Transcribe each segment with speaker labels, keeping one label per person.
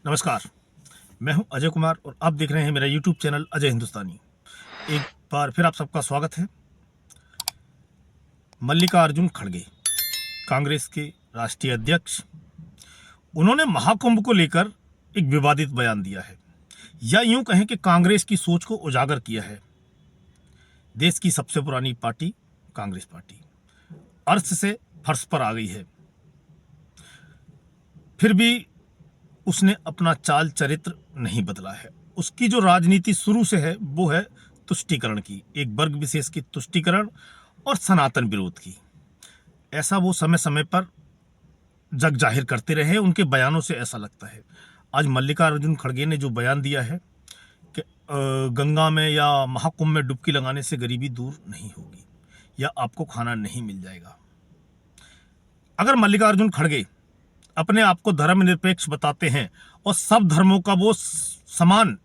Speaker 1: नमस्कार। मैं हूं अजय कुमार और आप देख रहे हैं मेरा यूट्यूब चैनल अजय हिंदुस्तानी। एक बार फिर आप सबका स्वागत है। मल्लिकार्जुन खड़गे, कांग्रेस के राष्ट्रीय अध्यक्ष, उन्होंने महाकुंभ को लेकर एक विवादित बयान दिया है, या यूं कहें कि कांग्रेस की सोच को उजागर किया है। देश की सबसे पुरानी पार्टी कांग्रेस पार्टी अर्थ से फर्श पर आ गई है, फिर भी उसने अपना चाल चरित्र नहीं बदला है। उसकी जो राजनीति शुरू से है वो है तुष्टीकरण की, एक वर्ग विशेष की तुष्टीकरण और सनातन विरोध की। ऐसा वो समय समय पर जग जाहिर करते रहे। उनके बयानों से ऐसा लगता है। आज मल्लिकार्जुन खड़गे ने जो बयान दिया है कि गंगा में या महाकुंभ में डुबकी लगाने से गरीबी दूर नहीं होगी या आपको खाना नहीं मिल जाएगा। अगर मल्लिकार्जुन खड़गे अपने आप को धर्मनिरपेक्ष बताते हैं और सब धर्मों का वो समान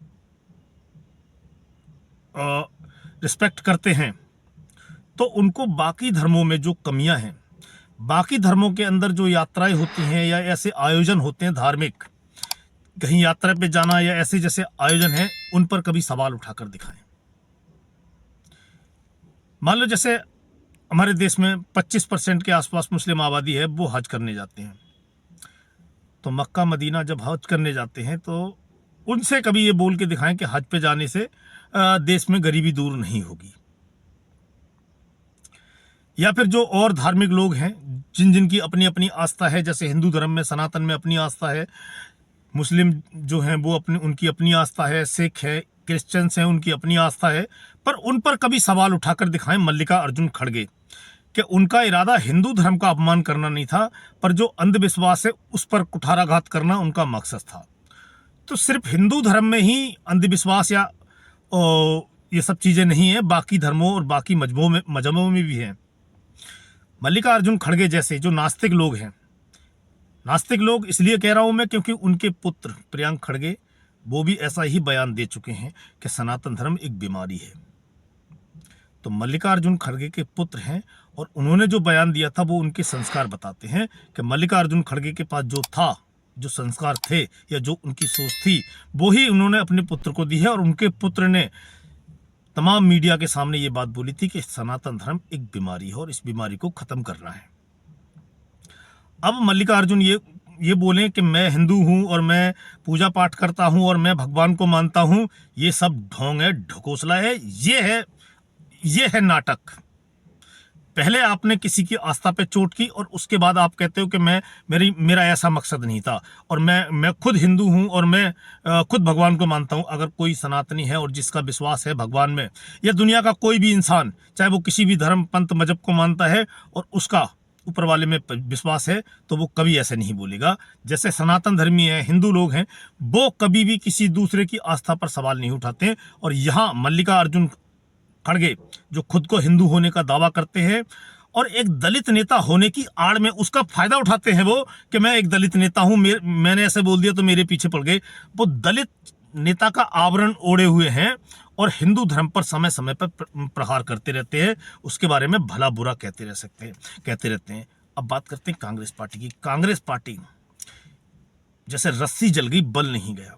Speaker 1: रिस्पेक्ट करते हैं, तो उनको बाकी धर्मों में जो कमियां हैं, बाकी धर्मों के अंदर जो यात्राएं होती हैं या ऐसे आयोजन होते हैं धार्मिक, कहीं यात्रा पे जाना या ऐसे जैसे आयोजन हैं, उन पर कभी सवाल उठाकर दिखाएं। मान लो जैसे हमारे देश में 25% के आसपास मुस्लिम आबादी है, वो हज करने जाते हैं। तो मक्का मदीना जब हज करने जाते हैं तो उनसे कभी ये बोल के दिखाएं कि हज पे जाने से देश में गरीबी दूर नहीं होगी। या फिर जो और धार्मिक लोग हैं जिन जिनकी अपनी अपनी आस्था है, जैसे हिंदू धर्म में सनातन में अपनी आस्था है, मुस्लिम जो हैं वो उनकी अपनी आस्था है, सिख है, क्रिश्चियंस हैं उनकी अपनी आस्था है, पर उन पर कभी सवाल उठाकर दिखाएं मल्लिकार्जुन खड़गे कि उनका इरादा हिंदू धर्म का अपमान करना नहीं था, पर जो अंधविश्वास है उस पर कुठाराघात करना उनका मकसद था। तो सिर्फ हिंदू धर्म में ही अंधविश्वास या ये सब चीज़ें नहीं है, बाकी धर्मों और बाकी मजहबों में भी हैं। मल्लिकार्जुन खड़गे जैसे जो नास्तिक लोग हैं, नास्तिक लोग इसलिए कह रहा हूं मैं क्योंकि उनके पुत्र प्रियंक खड़गे वो भी ऐसा ही बयान दे चुके हैं कि सनातन धर्म एक बीमारी है। तो मल्लिकार्जुन खड़गे के पुत्र हैं और उन्होंने जो बयान दिया था वो उनके संस्कार बताते हैं कि मल्लिकार्जुन खड़गे के पास जो था, जो संस्कार थे या जो उनकी सोच थी, वो ही उन्होंने अपने पुत्र को दी है। और उनके पुत्र ने तमाम मीडिया के सामने ये बात बोली थी कि सनातन धर्म एक बीमारी है और इस बीमारी को खत्म करना है। अब मल्लिकार्जुन ये बोलें कि मैं हिंदू हूं और मैं पूजा पाठ करता हूं और मैं भगवान को मानता हूं, ये सब ढोंग है, ढकोसला है, ये है नाटक। पहले आपने किसी की आस्था पे चोट की और उसके बाद आप कहते हो कि मेरा ऐसा मकसद नहीं था और मैं खुद हिंदू हूं और मैं खुद भगवान को मानता हूं। अगर कोई सनातनी है और जिसका विश्वास है भगवान में, या दुनिया का कोई भी इंसान, चाहे वो किसी भी धर्म पंथ मजहब को मानता है और उसका ऊपर वाले में विश्वास है, तो वो कभी ऐसे नहीं बोलेगा। जैसे सनातन धर्मी है, हिंदू लोग हैं, वो कभी भी किसी दूसरे की आस्था पर सवाल नहीं उठाते। और यहाँ मल्लिकार्जुन खड़गे जो खुद को हिंदू होने का दावा करते हैं और एक दलित नेता होने की आड़ में उसका फायदा उठाते हैं, वो कि मैं एक दलित नेता हूं, मैंने ऐसे बोल दिया तो मेरे पीछे पड़ गए। वो दलित नेता का आवरण ओढ़े हुए हैं और हिंदू धर्म पर समय समय पर प्रहार करते रहते हैं, उसके बारे में भला बुरा कहते रहते हैं। अब बात करते हैं कांग्रेस पार्टी की। कांग्रेस पार्टी जैसे रस्सी जल गई, बल नहीं गया।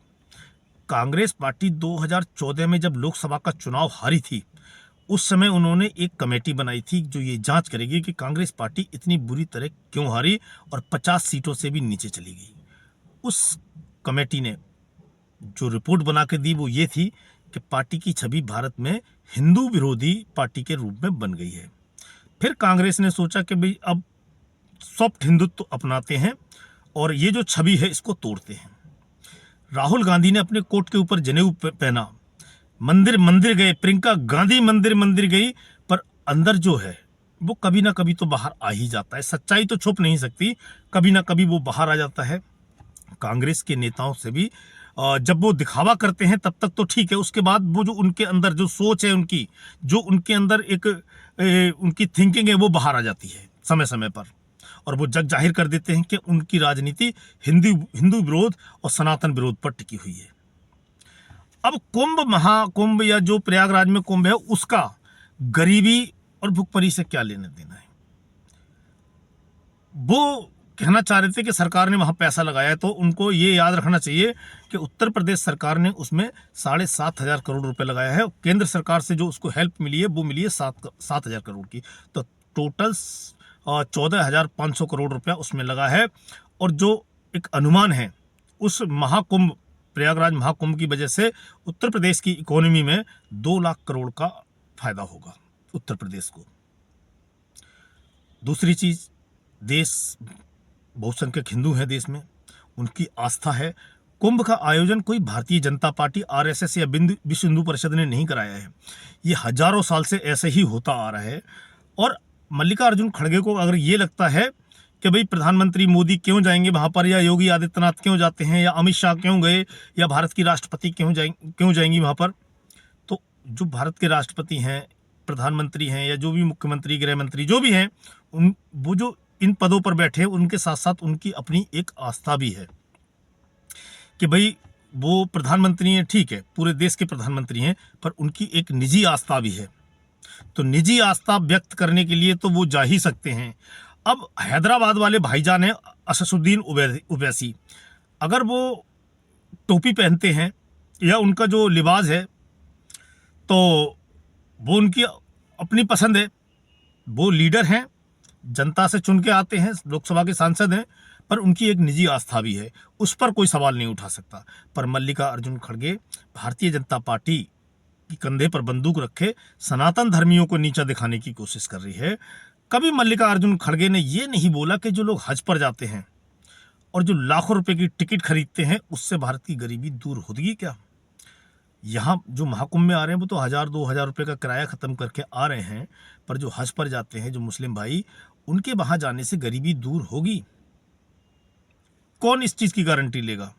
Speaker 1: कांग्रेस पार्टी 2014 में जब लोकसभा का चुनाव हारी थी, उस समय उन्होंने एक कमेटी बनाई थी जो ये जांच करेगी कि कांग्रेस पार्टी इतनी बुरी तरह क्यों हारी और 50 सीटों से भी नीचे चली गई। उस कमेटी ने जो रिपोर्ट बना के दी वो ये थी कि पार्टी की छवि भारत में हिंदू विरोधी पार्टी के रूप में बन गई है। फिर कांग्रेस ने सोचा कि भाई अब सॉफ्ट हिंदुत्व अपनाते हैं और ये जो छवि है इसको तोड़ते हैं। राहुल गांधी ने अपने कोट के ऊपर जनेऊ पहना, मंदिर गए, प्रियंका गांधी मंदिर गई, पर अंदर जो है वो कभी ना कभी तो बाहर आ ही जाता है। सच्चाई तो छुप नहीं सकती, कभी ना कभी वो बाहर आ जाता है। कांग्रेस के नेताओं से भी जब वो दिखावा करते हैं तब तक तो ठीक है, उसके बाद वो जो उनके अंदर जो सोच है, उनकी जो उनके अंदर एक उनकी थिंकिंग है, वो बाहर आ जाती है समय समय पर, और वो जग जाहिर कर देते हैं कि उनकी राजनीति हिंदू विरोध और सनातन विरोध पर टिकी हुई है। अब महाकुंभ या जो प्रयागराज में कुंभ है, उसका गरीबी और भुखमरी से क्या लेना देना है? वो कहना चाह रहे थे कि सरकार ने वहाँ पैसा लगाया है, तो उनको ये याद रखना चाहिए कि उत्तर प्रदेश सरकार ने उसमें 7,500 करोड़ रुपए लगाया है। केंद्र सरकार से जो उसको हेल्प मिली है वो मिली है 7,000 करोड़ की। तो टोटल 14,500 करोड़ रुपया उसमें लगा है। और जो एक अनुमान है, उस महाकुंभ, प्रयागराज महाकुंभ की वजह से उत्तर प्रदेश की इकोनॉमी में 2 लाख करोड़ का फायदा होगा उत्तर प्रदेश को। दूसरी चीज, देश बहुसंख्यक हिंदू हैं देश में, उनकी आस्था है। कुंभ का आयोजन कोई भारतीय जनता पार्टी, आरएसएस या विश्व हिंदू परिषद ने नहीं कराया है। ये हजारों साल से ऐसे ही होता आ रहा है। और मल्लिकार्जुन खड़गे को अगर ये लगता है कि भाई प्रधानमंत्री मोदी क्यों जाएंगे वहां पर, या योगी आदित्यनाथ क्यों जाते हैं, या अमित शाह क्यों गए, या भारत की राष्ट्रपति क्यों जाएंगी वहां पर, तो जो भारत के राष्ट्रपति हैं, प्रधानमंत्री हैं, या जो भी मुख्यमंत्री, गृह मंत्री जो भी हैं, वो जो इन पदों पर बैठे हैं, उनके साथ साथ उनकी अपनी एक आस्था भी है कि भाई वो प्रधानमंत्री हैं, ठीक है, पूरे देश के प्रधानमंत्री हैं, पर उनकी एक निजी आस्था भी है। तो निजी आस्था व्यक्त करने के लिए तो वो जा ही सकते हैं। अब हैदराबाद वाले भाईजान हैं असदुद्दीन ओवैसी, अगर वो टोपी पहनते हैं या उनका जो लिबास है, तो वो उनकी अपनी पसंद है। वो लीडर हैं, जनता से चुन के आते हैं, लोकसभा के सांसद हैं, पर उनकी एक निजी आस्था भी है, उस पर कोई सवाल नहीं उठा सकता। पर मल्लिकार्जुन खड़गे भारतीय जनता पार्टी की कंधे पर बंदूक रखे सनातन धर्मियों को नीचा दिखाने की कोशिश कर रही है। कभी मल्लिकार्जुन खड़गे ने यह नहीं बोला कि जो लोग हज पर जाते हैं और जो लाखों रुपए की टिकट खरीदते हैं, उससे भारत की गरीबी दूर होगी क्या? यहाँ जो महाकुंभ में आ रहे हैं वो तो 1,000-2,000 रुपए का किराया खत्म करके आ रहे हैं, पर जो हज पर जाते हैं, जो मुस्लिम भाई, उनके वहां जाने से गरीबी दूर होगी? कौन इस चीज की गारंटी लेगा?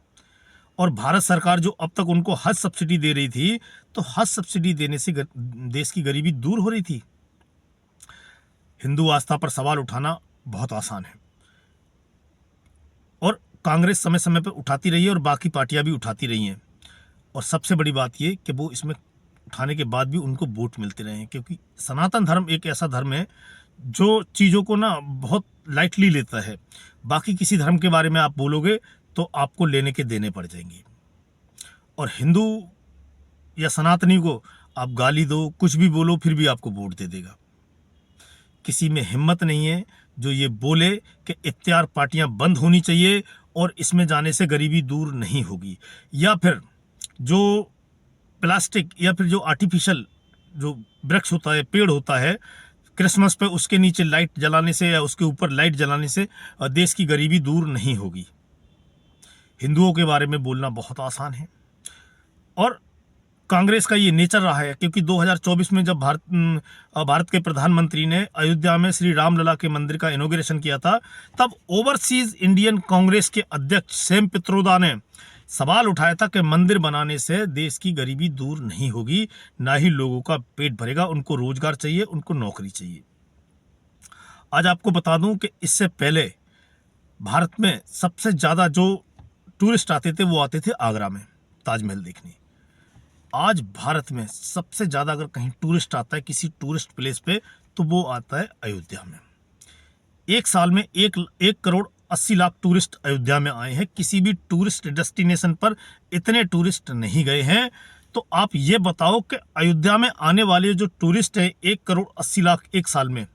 Speaker 1: और भारत सरकार जो अब तक उनको हज सब्सिडी दे रही थी, तो हज सब्सिडी देने से देश की गरीबी दूर हो रही थी। हिंदू आस्था पर सवाल उठाना बहुत आसान है, और कांग्रेस समय समय पर उठाती रही है और बाकी पार्टियां भी उठाती रही हैं। और सबसे बड़ी बात यह कि वो इसमें उठाने के बाद भी उनको वोट मिलते रहे हैं, क्योंकि सनातन धर्म एक ऐसा धर्म है जो चीज़ों को ना बहुत लाइटली लेता है। बाकी किसी धर्म के बारे में आप बोलोगे तो आपको लेने के देने पड़ जाएंगे। और हिंदू या सनातनी को आप गाली दो, कुछ भी बोलो, फिर भी आपको वोट दे देगा। किसी में हिम्मत नहीं है जो ये बोले कि इख्तियार पार्टियां बंद होनी चाहिए और इसमें जाने से गरीबी दूर नहीं होगी, या फिर जो प्लास्टिक या फिर जो आर्टिफिशियल जो वृक्ष होता है, पेड़ होता है, क्रिसमस पे उसके नीचे लाइट जलाने से या उसके ऊपर लाइट जलाने से देश की गरीबी दूर नहीं होगी। हिंदुओं के बारे में बोलना बहुत आसान है, और कांग्रेस का ये नेचर रहा है, क्योंकि 2024 में जब भारत के प्रधानमंत्री ने अयोध्या में श्री रामलला के मंदिर का इनॉग्रेशन किया था, तब ओवरसीज इंडियन कांग्रेस के अध्यक्ष सैम पित्रोदा ने सवाल उठाया था कि मंदिर बनाने से देश की गरीबी दूर नहीं होगी, ना ही लोगों का पेट भरेगा, उनको रोजगार चाहिए, उनको नौकरी चाहिए। आज आपको बता दूं कि इससे पहले भारत में सबसे ज्यादा जो टूरिस्ट आते थे वो आते थे आगरा में ताजमहल देखने। आज भारत में सबसे ज्यादा अगर कहीं टूरिस्ट आता है किसी टूरिस्ट प्लेस पे, तो वो आता है अयोध्या में। एक साल में 1,80,00,000 टूरिस्ट अयोध्या में आए हैं। किसी भी टूरिस्ट डेस्टिनेशन पर इतने टूरिस्ट नहीं गए हैं। तो आप ये बताओ कि अयोध्या में आने वाले जो टूरिस्ट हैं 1,80,00,000 एक साल में,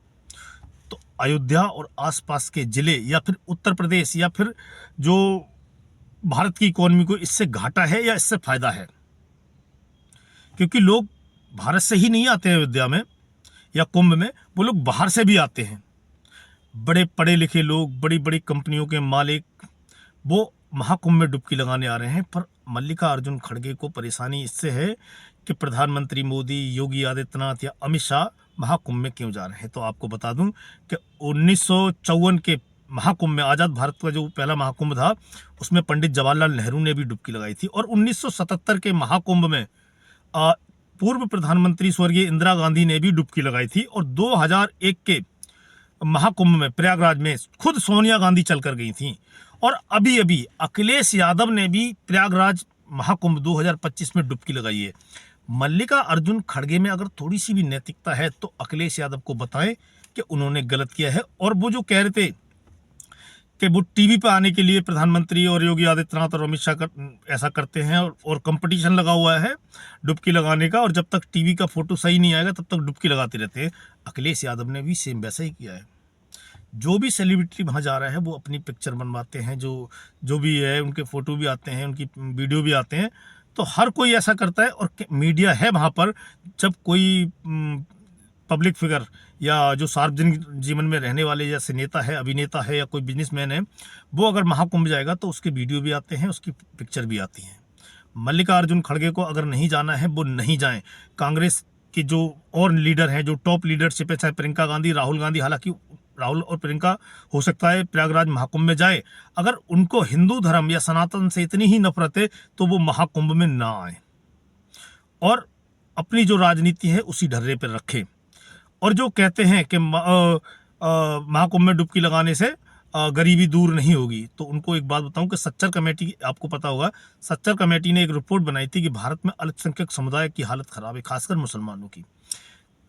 Speaker 1: तो अयोध्या और आसपास के जिले या फिर उत्तर प्रदेश या फिर जो भारत की इकोनॉमी को इससे घाटा है या इससे फायदा है? क्योंकि लोग भारत से ही नहीं आते हैं अयोध्या में या कुंभ में, वो लोग बाहर से भी आते हैं। बड़े पढ़े लिखे लोग, बड़ी बड़ी कंपनियों के मालिक, वो महाकुंभ में डुबकी लगाने आ रहे हैं। पर मल्लिकार्जुन खड़गे को परेशानी इससे है कि प्रधानमंत्री मोदी, योगी आदित्यनाथ या अमित शाह महाकुंभ में क्यों जा रहे हैं। तो आपको बता दूं कि 1954 के महाकुंभ में, आज़ाद भारत का जो पहला महाकुंभ था, उसमें पंडित जवाहरलाल नेहरू ने भी डुबकी लगाई थी। और 1977 के महाकुंभ में पूर्व प्रधानमंत्री स्वर्गीय इंदिरा गांधी ने भी डुबकी लगाई थी। और 2001 के महाकुंभ में प्रयागराज में खुद सोनिया गांधी चलकर गई थी। और अभी अभी अखिलेश यादव ने भी प्रयागराज महाकुंभ 2025 में डुबकी लगाई है। मल्लिकार्जुन खड़गे में अगर थोड़ी सी भी नैतिकता है तो अखिलेश यादव को बताएं कि उन्होंने गलत किया है। और वो जो कह रहे थे कि वो टीवी पे आने के लिए प्रधानमंत्री और योगी आदित्यनाथ और अमित शाह ऐसा करते हैं, और कंपटीशन लगा हुआ है डुबकी लगाने का, और जब तक टीवी का फोटो सही नहीं आएगा तब तक डुबकी लगाते रहते हैं। अखिलेश यादव ने भी सेम वैसा ही किया है। जो भी सेलिब्रिटी वहाँ जा रहा है वो अपनी पिक्चर बनवाते हैं, जो भी है उनके फ़ोटो भी आते हैं, उनकी वीडियो भी आते हैं, तो हर कोई ऐसा करता है। और मीडिया है वहाँ पर, जब कोई पब्लिक फिगर या जो सार्वजनिक जीवन में रहने वाले जैसे नेता है, अभिनेता है या कोई बिजनेसमैन है, वो अगर महाकुंभ जाएगा तो उसके वीडियो भी आते हैं, उसकी पिक्चर भी आती है। मल्लिकार्जुन खड़गे को अगर नहीं जाना है वो नहीं जाएं। कांग्रेस के जो और लीडर हैं, जो टॉप लीडरशिप है, चाहे प्रियंका गांधी, राहुल गांधी, हालांकि राहुल और प्रियंका हो सकता है प्रयागराज महाकुंभ में जाए, अगर उनको हिंदू धर्म या सनातन से इतनी ही नफरत है तो वो महाकुंभ में ना आए और अपनी जो राजनीति है उसी ढर्रे पर रखें। और जो कहते हैं कि महाकुंभ में डुबकी लगाने से गरीबी दूर नहीं होगी, तो उनको एक बात बताऊं कि सच्चर कमेटी, आपको पता होगा, सच्चर कमेटी ने एक रिपोर्ट बनाई थी कि भारत में अल्पसंख्यक समुदाय की हालत खराब है, खासकर मुसलमानों की।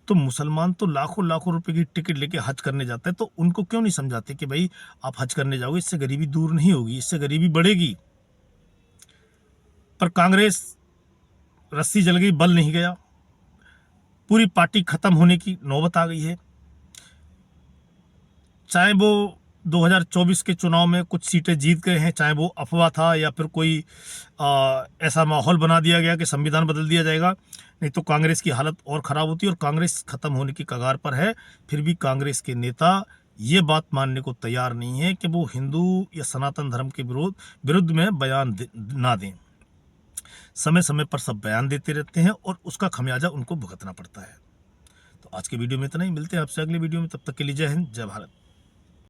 Speaker 1: तो मुसलमान तो लाखों लाखों रुपए की टिकट लेके हज करने जाते हैं, तो उनको क्यों नहीं समझाते कि भाई आप हज करने जाओगे, इससे गरीबी दूर नहीं होगी, इससे गरीबी बढ़ेगी। पर कांग्रेस रस्सी जल गई, बल नहीं गया, पूरी पार्टी खत्म होने की नौबत आ गई है। चाहे वो 2024 के चुनाव में कुछ सीटें जीत गए हैं, चाहे वो अफवाह था या फिर कोई ऐसा माहौल बना दिया गया कि संविधान बदल दिया जाएगा, नहीं तो कांग्रेस की हालत और ख़राब होती और कांग्रेस खत्म होने की कगार पर है। फिर भी कांग्रेस के नेता ये बात मानने को तैयार नहीं है कि वो हिंदू या सनातन धर्म के विरुद्ध में बयान ना दें। समय समय पर सब बयान देते रहते हैं और उसका खमियाजा उनको भुगतना पड़ता है। तो आज के वीडियो में इतना ही, मिलते हैं आपसे अगले वीडियो में, तब तक के लिए जय हिंद, जय भारत।